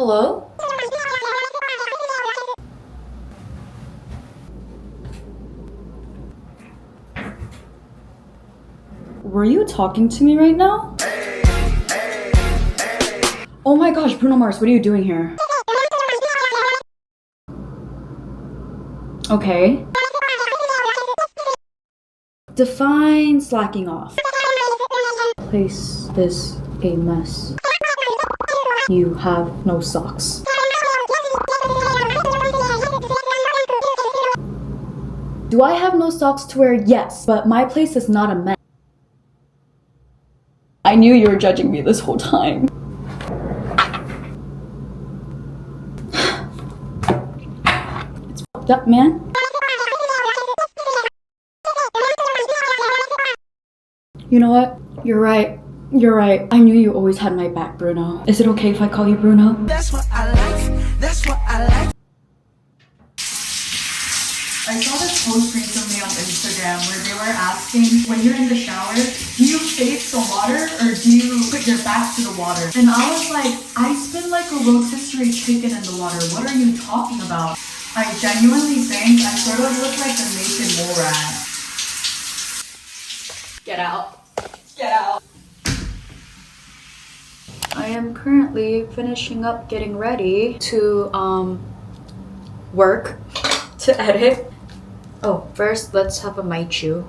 Hello? Were you talking to me right now? Oh my gosh, Bruno Mars, what are you doing here? Okay. Define slacking off. Place is a mess. You have no socks. Do I have no socks to wear? Yes, but my place is not a mess. I knew you were judging me this whole time. It's fucked up, man. You know what? You're right. You're right. I knew you always had my back, Bruno. Is it okay if I call you Bruno? That's what I like. That's what I like. I saw this post recently on Instagram where they were asking, when you're in the shower, do you face the water or do you put your back to the water? And I was like, I spin like a rotisserie chicken in the water. What are you talking about? I genuinely think I sort of look like the naked mole rat. Get out. Get out. I am currently finishing up getting ready to work, to edit. Oh, first let's have a maichu.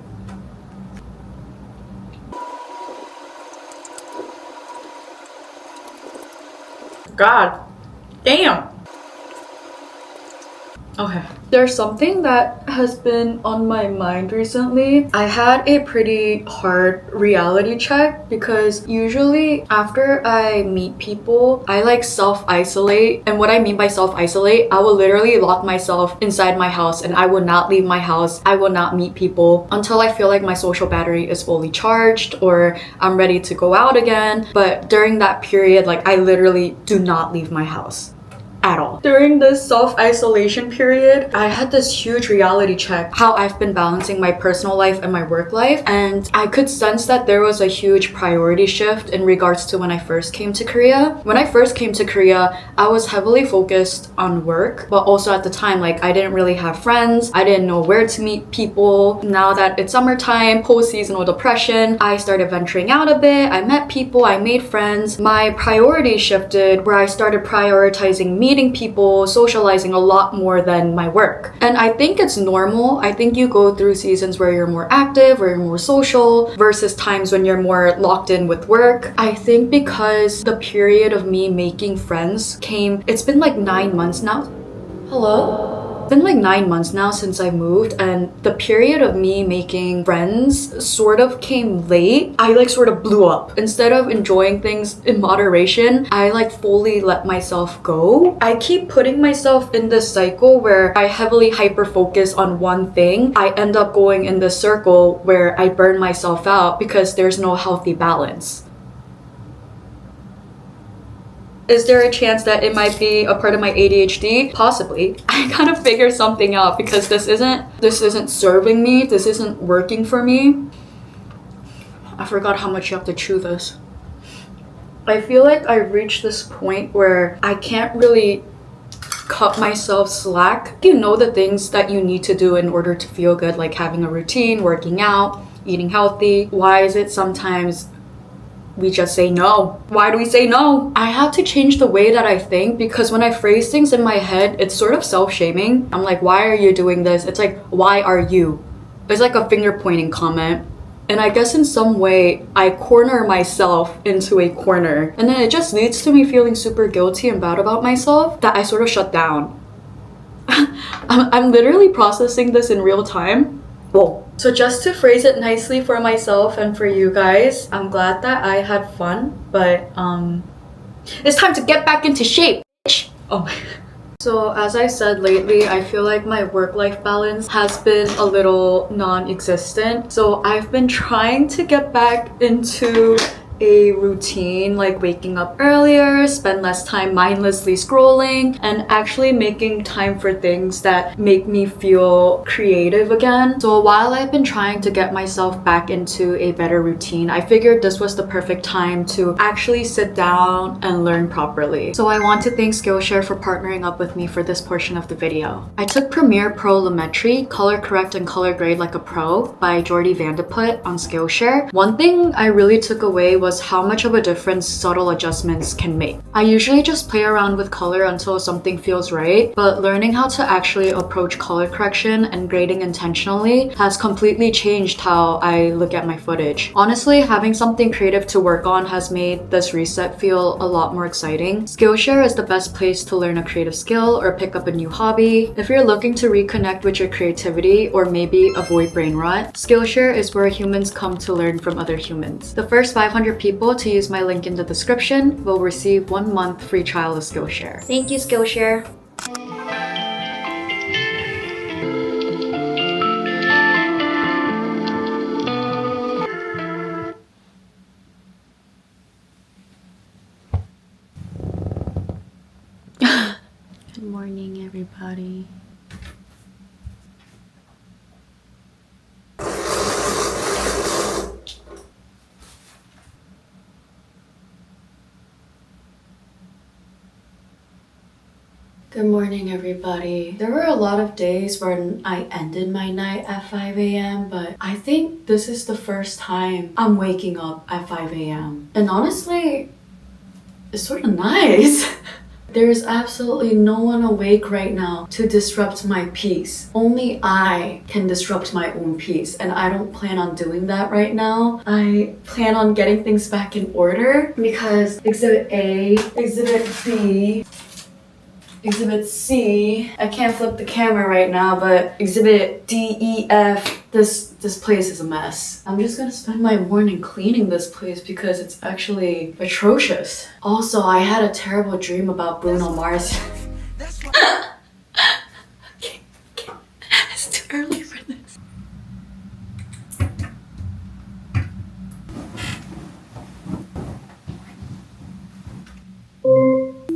God damn. Okay. There's something that has been on my mind recently. I had a pretty hard reality check because usually after I meet people, I like self-isolate. And what I mean by self-isolate, I will literally lock myself inside my house and I will not leave my house. I will not meet people until I feel like my social battery is fully charged or I'm ready to go out again. But during that period, like I literally do not leave my house at all. During this self-isolation period, I had this huge reality check how I've been balancing my personal life and my work life, and I could sense that there was a huge priority shift in regards to when I first came to Korea. When I first came to Korea, I was heavily focused on work, but also at the time, like I didn't really have friends. I didn't know where to meet people. Now that it's summertime, post-seasonal depression, I started venturing out a bit. I met people, I made friends. My priority shifted where I started prioritizing meeting people, socializing a lot more than my work. And I think it's normal. I think you go through seasons where you're more active, where you're more social, versus times when you're more locked in with work. I think because the period of me making friends came, it's been like 9 months now. Hello? It's been like 9 months now since I moved, and the period of me making friends sort of came late. I like sort of blew up. Instead of enjoying things in moderation, I like fully let myself go. I keep putting myself in this cycle where I heavily hyper focus on one thing. I end up going in this circle where I burn myself out because there's no healthy balance. Is there a chance that it might be a part of my ADHD? Possibly. I gotta figure something out because this isn't serving me. This isn't working for me. I forgot how much you have to chew this. I feel like I reached this point where I can't really cut myself slack. You know the things that you need to do in order to feel good, like having a routine, working out, eating healthy. Why is it sometimes we just say no? Why do we say no? I have to change the way that I think because when I phrase things in my head, it's sort of self-shaming. I'm like, why are you doing this? It's like, why are you? It's like a finger pointing comment. And I guess in some way, I corner myself into a corner. And then it just leads to me feeling super guilty and bad about myself that I sort of shut down. I'm literally processing this in real time. Whoa. So just to phrase it nicely for myself and for you guys, I'm glad that I had fun, but it's time to get back into shape. Oh my. So as I said lately, I feel like my work-life balance has been a little non-existent. So I've been trying to get back into a routine, like waking up earlier, spend less time mindlessly scrolling, and actually making time for things that make me feel creative again. So while I've been trying to get myself back into a better routine, I figured this was the perfect time to actually sit down and learn properly. So I want to thank Skillshare for partnering up with me for this portion of the video. I took Premiere Pro Lumetri, Color Correct and Color Grade Like a Pro by Jordi Vandeput on Skillshare. One thing I really took away was how much of a difference subtle adjustments can make. I usually just play around with color until something feels right, but learning how to actually approach color correction and grading intentionally has completely changed how I look at my footage. Honestly, having something creative to work on has made this reset feel a lot more exciting. Skillshare is the best place to learn a creative skill or pick up a new hobby. If you're looking to reconnect with your creativity or maybe avoid brain rot, Skillshare is where humans come to learn from other humans. The first 500 people to use my link in the description will receive 1 month free trial of Skillshare. Thank you, Skillshare. Good morning, everybody. Good morning, everybody. There were a lot of days when I ended my night at 5 a.m., but I think this is the first time I'm waking up at 5 a.m. And honestly, it's sort of nice. There's absolutely no one awake right now to disrupt my peace. Only I can disrupt my own peace, and I don't plan on doing that right now. I plan on getting things back in order because Exhibit A, Exhibit B, Exhibit C, I can't flip the camera right now, but Exhibit D, E, F, this place is a mess. I'm just gonna spend my morning cleaning this place because it's actually atrocious. Also, I had a terrible dream about Bruno Mars. It's too early for this.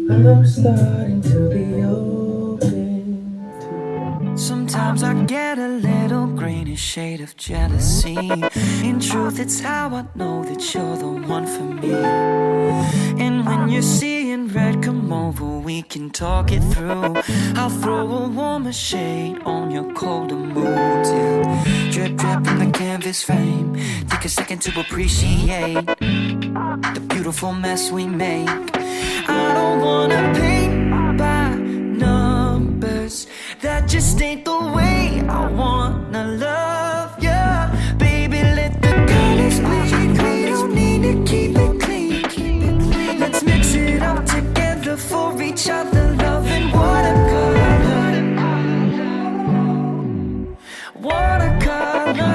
I'm starting to be open. Sometimes I get a little greenish shade of jealousy. In truth, it's how I know that you're the one for me. And when you're seeing red, come over, we can talk it through. I'll throw a warmer shade on your colder moods, yeah. Drip, drip in the canvas frame. Take a second to appreciate the beautiful mess we make. I don't wanna paint by numbers. That just ain't the way I wanna love ya. Baby, let the colors bleed. We don't need to keep it clean. Let's mix it up together for each other. Loving watercolor. Watercolor.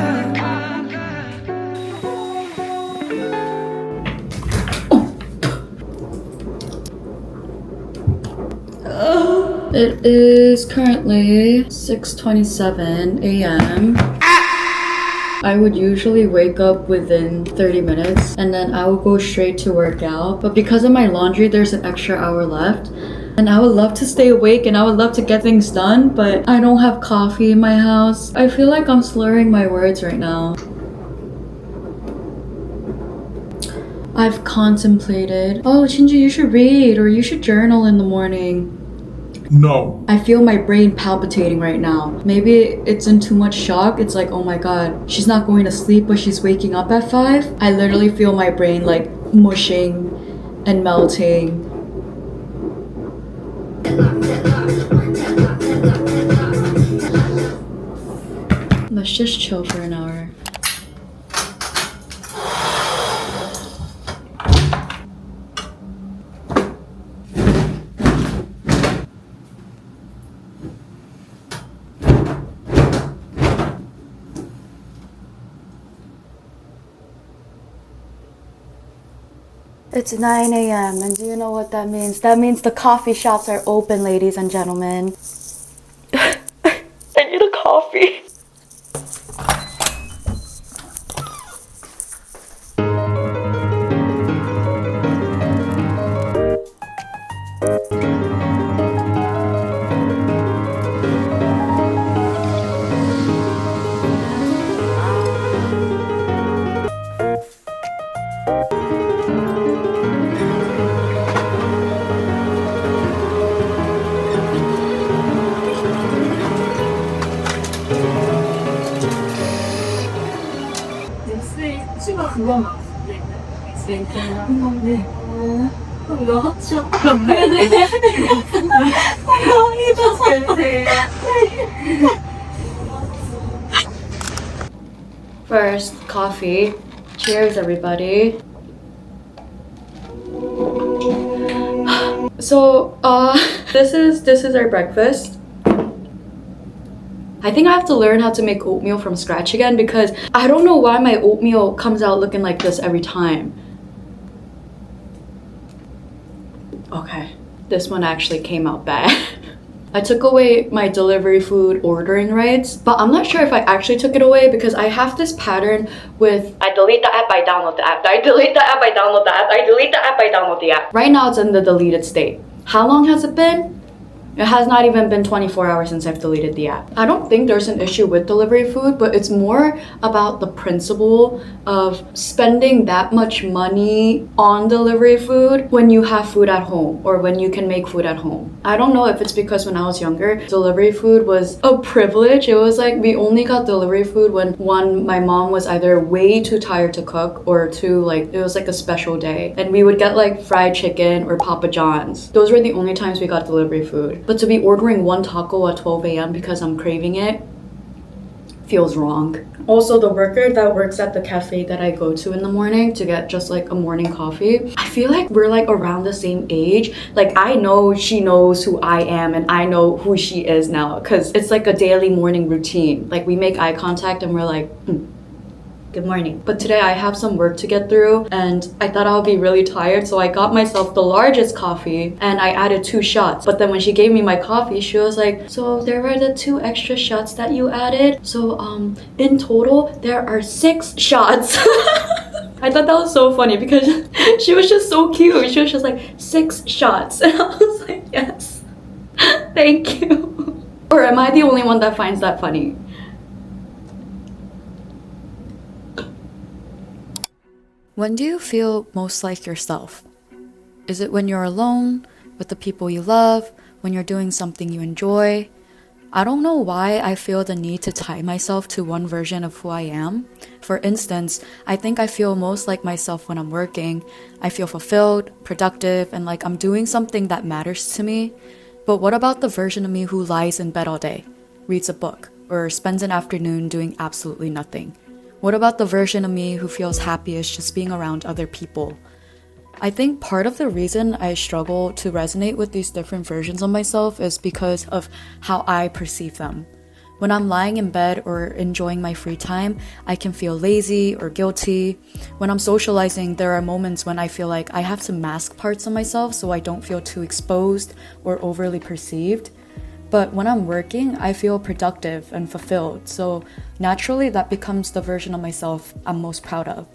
It is currently 6:27 a.m. I would usually wake up within 30 minutes and then I would go straight to work out. But because of my laundry, there's an extra hour left. And I would love to stay awake and I would love to get things done, but I don't have coffee in my house. I feel like I'm slurring my words right now. I've contemplated, oh, Jinju, you should read or you should journal in the morning. No. I feel my brain palpitating right now. Maybe it's in too much shock. It's like, oh my god, she's not going to sleep but she's waking up at 5. I literally feel my brain like mushing and melting. Let's just chill for an hour. It's 9 a.m. and do you know what that means? That means the coffee shops are open, ladies and gentlemen. I need a coffee. First, coffee. Cheers, everybody. So, this is our breakfast. I think I have to learn how to make oatmeal from scratch again because I don't know why my oatmeal comes out looking like this every time. Okay, this one actually came out bad. I took away my delivery food ordering rights, but I'm not sure if I actually took it away because I have this pattern with I delete the app, I download the app, I delete the app, I download the app, I delete the app, I download the app. Right now it's in the deleted state. How long has it been? It has not even been 24 hours since I've deleted the app. I don't think there's an issue with delivery food, but it's more about the principle of spending that much money on delivery food when you have food at home or when you can make food at home. I don't know if it's because when I was younger, delivery food was a privilege. It was like we only got delivery food when one, my mom was either way too tired to cook or two, like it was like a special day. And we would get like fried chicken or Papa John's. Those were the only times we got delivery food. But to be ordering one taco at 12 a.m. because I'm craving it feels wrong. Also, the worker that works at the cafe that I go to in the morning to get just like a morning coffee, I feel like we're like around the same age. Like I know she knows who I am and I know who she is now because it's like a daily morning routine. Like we make eye contact and we're like, good morning. But today I have some work to get through and I thought I would be really tired, so I got myself the largest coffee and I added 2 shots. But then when she gave me my coffee, she was like, so there were the 2 extra shots that you added. So in total, there are 6 shots. I thought that was so funny because she was just so cute. She was just like, 6 shots. And I was like, yes, thank you. Or am I the only one that finds that funny? When do you feel most like yourself? Is it when you're alone, with the people you love, when you're doing something you enjoy? I don't know why I feel the need to tie myself to one version of who I am. For instance, I think I feel most like myself when I'm working. I feel fulfilled, productive, and like I'm doing something that matters to me. But what about the version of me who lies in bed all day, reads a book, or spends an afternoon doing absolutely nothing? What about the version of me who feels happiest just being around other people? I think part of the reason I struggle to resonate with these different versions of myself is because of how I perceive them. When I'm lying in bed or enjoying my free time, I can feel lazy or guilty. When I'm socializing, there are moments when I feel like I have to mask parts of myself so I don't feel too exposed or overly perceived. But when I'm working, I feel productive and fulfilled, so naturally that becomes the version of myself I'm most proud of.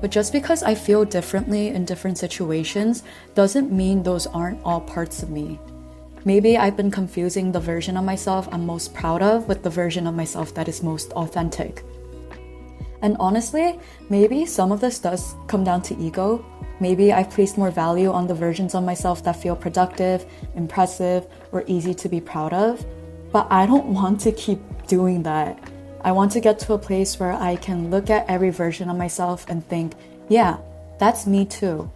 But just because I feel differently in different situations doesn't mean those aren't all parts of me. Maybe I've been confusing the version of myself I'm most proud of with the version of myself that is most authentic. And honestly, maybe some of this does come down to ego. Maybe I've placed more value on the versions of myself that feel productive, impressive, or easy to be proud of. But I don't want to keep doing that. I want to get to a place where I can look at every version of myself and think, yeah, that's me too.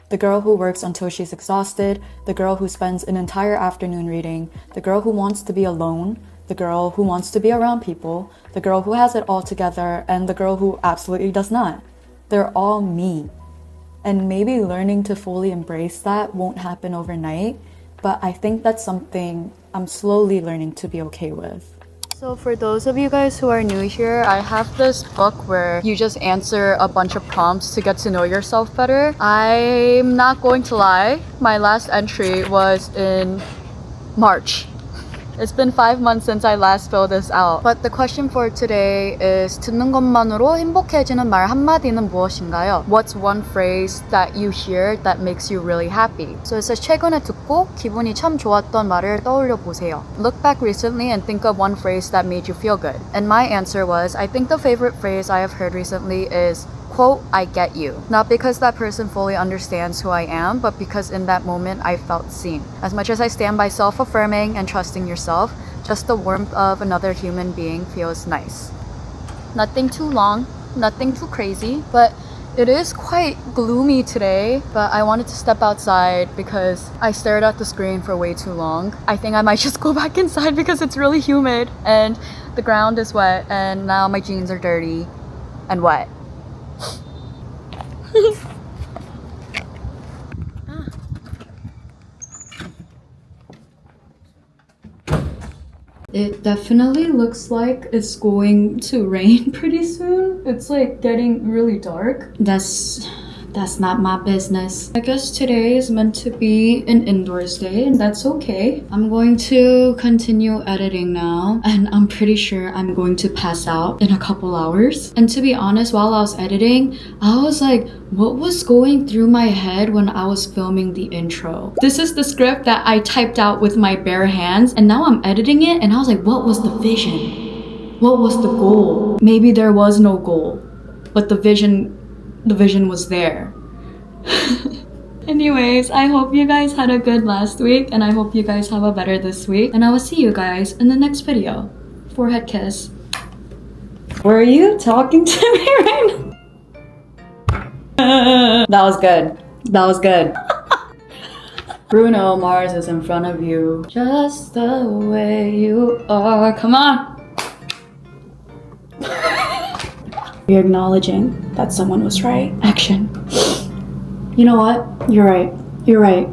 The girl who works until she's exhausted, the girl who spends an entire afternoon reading, the girl who wants to be alone, the girl who wants to be around people, the girl who has it all together, and the girl who absolutely does not. They're all me. And maybe learning to fully embrace that won't happen overnight, but I think that's something I'm slowly learning to be okay with. So for those of you guys who are new here, I have this book where you just answer a bunch of prompts to get to know yourself better. I'm not going to lie, my last entry was in March. It's been 5 months since I last filled this out. But the question for today is 듣는 것만으로 행복해지는 말 한마디는 무엇인가요? What's one phrase that you hear that makes you really happy? So it says 최근에 듣고 기분이 참 좋았던 말을 떠올려 보세요. Look back recently and think of one phrase that made you feel good. And my answer was, I think the favorite phrase I have heard recently is quote, I get you. Not because that person fully understands who I am, but because in that moment I felt seen. As much as I stand by self-affirming and trusting yourself, just the warmth of another human being feels nice. Nothing too long, Nothing too crazy, but it is quite gloomy today. But I wanted to step outside because I stared at the screen for way too long. I think I might just go back inside because it's really humid and the ground is wet and now my jeans are dirty and wet. It definitely looks like it's going to rain pretty soon. It's like getting really dark. That's not my business. I guess today is meant to be an indoors day and that's okay. I'm going to continue editing now and I'm pretty sure I'm going to pass out in a couple hours. And to be honest, while I was editing, I was like, what was going through my head when I was filming the intro? This is the script that I typed out with my bare hands and now I'm editing it and I was like, what was the vision? What was the goal? Maybe there was no goal, but the vision was there. Anyways, I hope you guys had a good last week and I hope you guys have a better this week and I will see you guys in the next video. Forehead kiss. Were you talking to me right now? That was good. That was good. Bruno Mars is in front of you. Just the way you are. Come on. You're acknowledging that someone was right. Action. You know what? You're right. You're right.